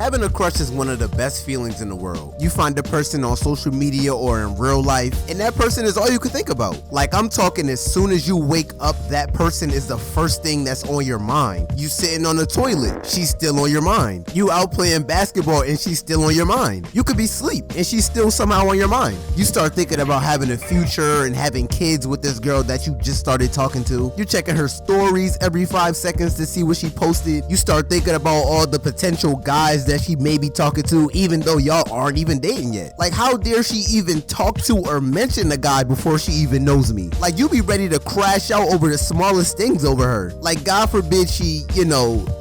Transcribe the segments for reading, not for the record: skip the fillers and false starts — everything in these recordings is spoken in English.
Having a crush is one of the best feelings in the world. You find a person on social media or in real life, and that person is all you can think about. Like, I'm talking as soon as you wake up, that person is the first thing that's on your mind. You sitting on the toilet, she's still on your mind. You out playing basketball and she's still on your mind. You could be asleep and she's still somehow on your mind. You start thinking about having a future and having kids with this girl that you just started talking to. You're checking her stories every 5 seconds to see what she posted. You start thinking about all the potential guys that she may be talking to, even though y'all aren't even dating yet. Like, how dare she even talk to or mention the guy before she even knows me? Like, you be ready to crash out over the smallest things over her. Like, God forbid she,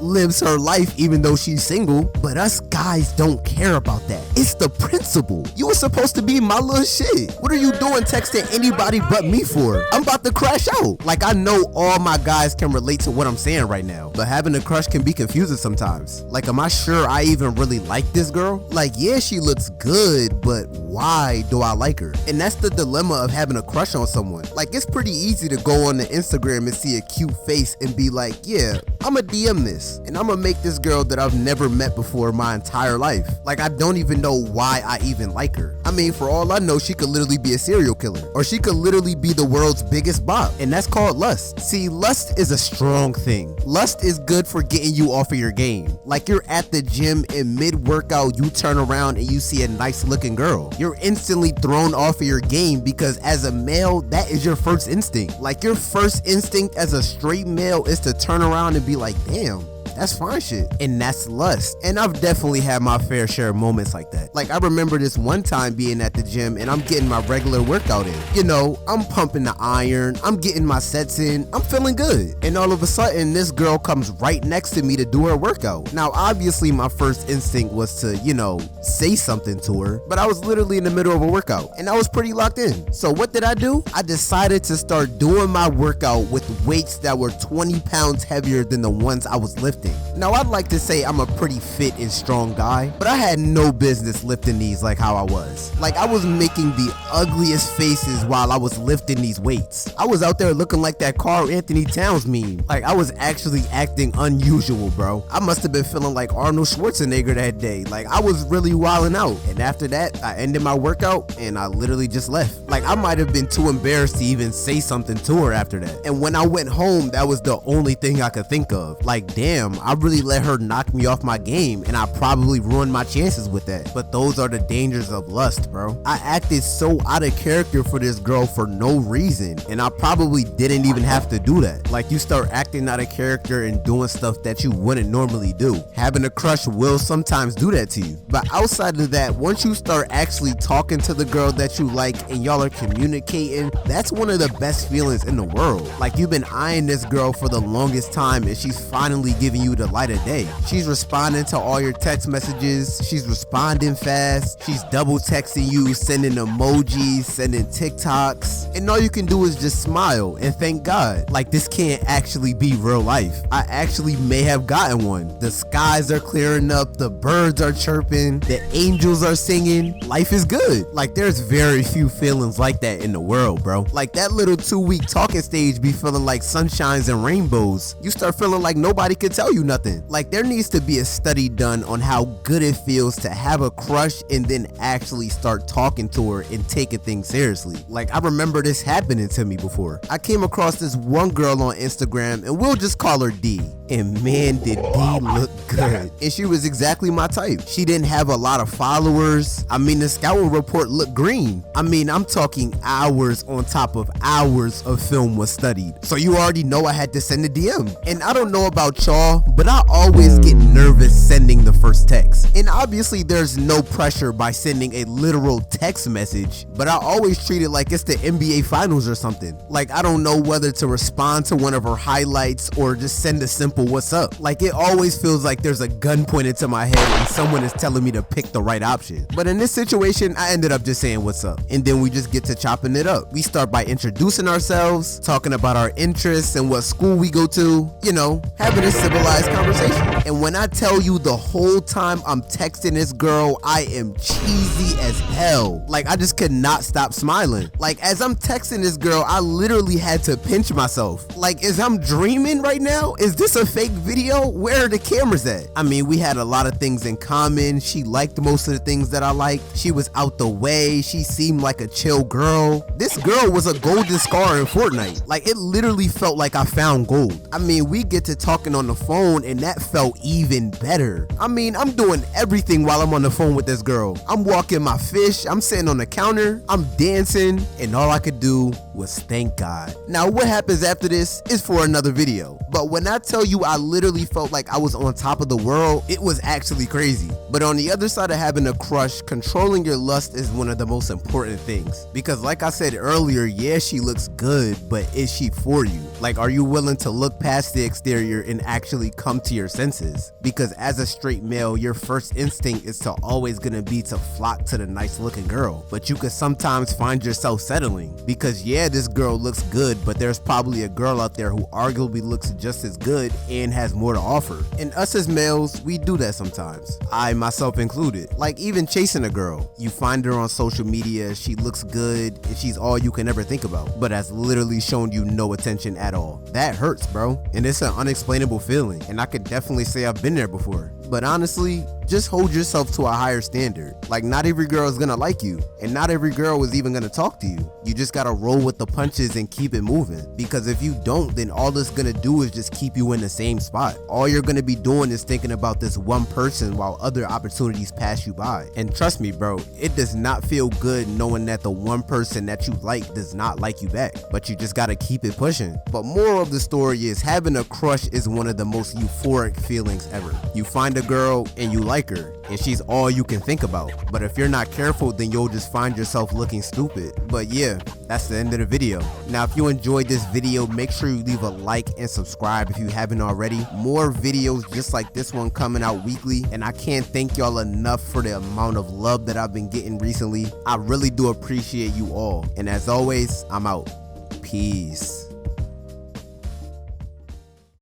lives her life even though she's single. But us guys don't care about that. It's the principle. You were supposed to be my little shit. What are you doing texting anybody but me for? I'm about to crash out. Like, I know all my guys can relate to what I'm saying right now, but having a crush can be confusing sometimes. Like, am I sure I even really like this girl? Like, yeah, she looks good, but why do I like her? And that's the dilemma of having a crush on someone. Like, it's pretty easy to go on the Instagram and see a cute face and be like, yeah, I'ma DM this, and I'ma make this girl that I've never met before my entire life. Like, I don't even know why I even like her. I mean, for all I know, she could literally be a serial killer, or she could literally be the world's biggest bop, and that's called lust. See, lust is a strong thing. Lust is good for getting you off of your game. Like, you're at the gym and mid-workout, you turn around and you see a nice looking girl. You're instantly thrown off of your game because as a male, that is your first instinct. Like, your first instinct as a straight male is to turn around and be like, damn, that's fine shit. And that's lust. And I've definitely had my fair share of moments like that. Like, I remember this one time being at the gym and I'm getting my regular workout in. I'm pumping the iron, I'm getting my sets in, I'm feeling good. And all of a sudden, this girl comes right next to me to do her workout. Now, obviously, my first instinct was to, say something to her, but I was literally in the middle of a workout and I was pretty locked in. So what did I do? I decided to start doing my workout with weights that were 20 pounds heavier than the ones I was lifting. Now, I'd like to say I'm a pretty fit and strong guy, but I had no business lifting these like how I was. Like, I was making the ugliest faces while I was lifting these weights. I was out there looking like that Karl Anthony Towns meme. Like, I was actually acting unusual, bro. I must have been feeling like Arnold Schwarzenegger that day. Like, I was really wilding out. And after that, I ended my workout and I literally just left. Like, I might have been too embarrassed to even say something to her after that. And when I went home, that was the only thing I could think of. Like, damn, I really let her knock me off my game and I probably ruined my chances with that. But those are the dangers of lust, bro. I acted so out of character for this girl for no reason, and I probably didn't even have to do that. Like, you start acting out of character and doing stuff that you wouldn't normally do. Having a crush will sometimes do that to you. But outside of that, once you start actually talking to the girl that you like and y'all are communicating, that's one of the best feelings in the world. Like, you've been eyeing this girl for the longest time and she's finally giving you the light of day. She's responding to all your text messages, she's responding fast, she's double texting you, sending emojis, sending TikToks, and all you can do is just smile and thank God. Like, this can't actually be real life. I actually may have gotten one. The skies are clearing up, the birds are chirping, the angels are singing. Life is good. Like, there's very few feelings like that in the world, bro. Like, that little 2-week talking stage be feeling like sunshines and rainbows. You start feeling like nobody can tell you nothing. Like, there needs to be a study done on how good it feels to have a crush and then actually start talking to her and taking things seriously. Like, I remember this happening to me before. I came across this one girl on Instagram, and we'll just call her D. And man, did D look good. And she was exactly my type. She didn't have a lot of followers. I mean, the scouting report looked green. I mean, I'm talking hours on top of hours of film was studied. So you already know I had to send a DM. And I don't know about y'all, but I always get nervous sending the first text. And obviously there's no pressure by sending a literal text message, but I always treat it like it's the NBA finals or something. Like, I don't know whether to respond to one of her highlights or just send a simple what's up. Like, it always feels like there's a gun pointed to my head and someone is telling me to pick the right option. But in this situation, I ended up just saying what's up, and then we just get to chopping it up. We start by introducing ourselves, talking about our interests and what school we go to, having a civilized conversation. And when I tell you the whole time I'm texting this girl, I am cheesy as hell. Like, I just could not stop smiling. Like, as I'm texting this girl, I literally had to pinch myself. Like, is I'm dreaming right now? Is this a fake video? Where are the cameras at? I mean, we had a lot of things in common. She liked most of the things that I liked. She was out the way. She seemed like a chill girl. This girl was a golden scar in Fortnite. Like, it literally felt like I found gold. I mean, we get to talking on the phone and that felt even better. I mean, I'm doing everything while I'm on the phone with this girl. I'm walking my fish, I'm sitting on the counter, I'm dancing, and all I could do was thank God. Now, what happens after this is for another video. But when I tell you I literally felt like I was on top of the world, it was actually crazy. But on the other side of having a crush, controlling your lust is one of the most important things. Because like I said earlier, yeah, she looks good, but is she for you? Like, are you willing to look past the exterior and actually come to your senses? Because as a straight male, your first instinct is to always gonna be to flock to the nice looking girl. But you could sometimes find yourself settling. Because yeah, this girl looks good, but there's probably a girl out there who arguably looks just as good and has more to offer. And us as males, we do that sometimes. I myself included. Like, even chasing a girl. You find her on social media, she looks good, and she's all you can ever think about, but has literally shown you no attention at all. That hurts, bro. And it's an unexplainable feeling, and I could definitely say I've been there before. But honestly, just hold yourself to a higher standard. Like, not every girl is gonna like you, and not every girl is even gonna talk to you. You just gotta roll with the punches and keep it moving. Because if you don't, then all it's gonna do is just keep you in the same spot. All you're gonna be doing is thinking about this one person while other opportunities pass you by. And trust me, bro, it does not feel good knowing that the one person that you like does not like you back. But you just gotta keep it pushing. But moral of the story is, having a crush is one of the most euphoric feelings ever. You find a girl and you like her, and she's all you can think about. But if you're not careful, then you'll just find yourself looking stupid. But yeah, that's the end of the video. Now, if you enjoyed this video, make sure you leave a like and subscribe if you haven't already. More videos just like this one coming out weekly, and I can't thank y'all enough for the amount of love that I've been getting recently. I really do appreciate you all. And as always, I'm out. Peace.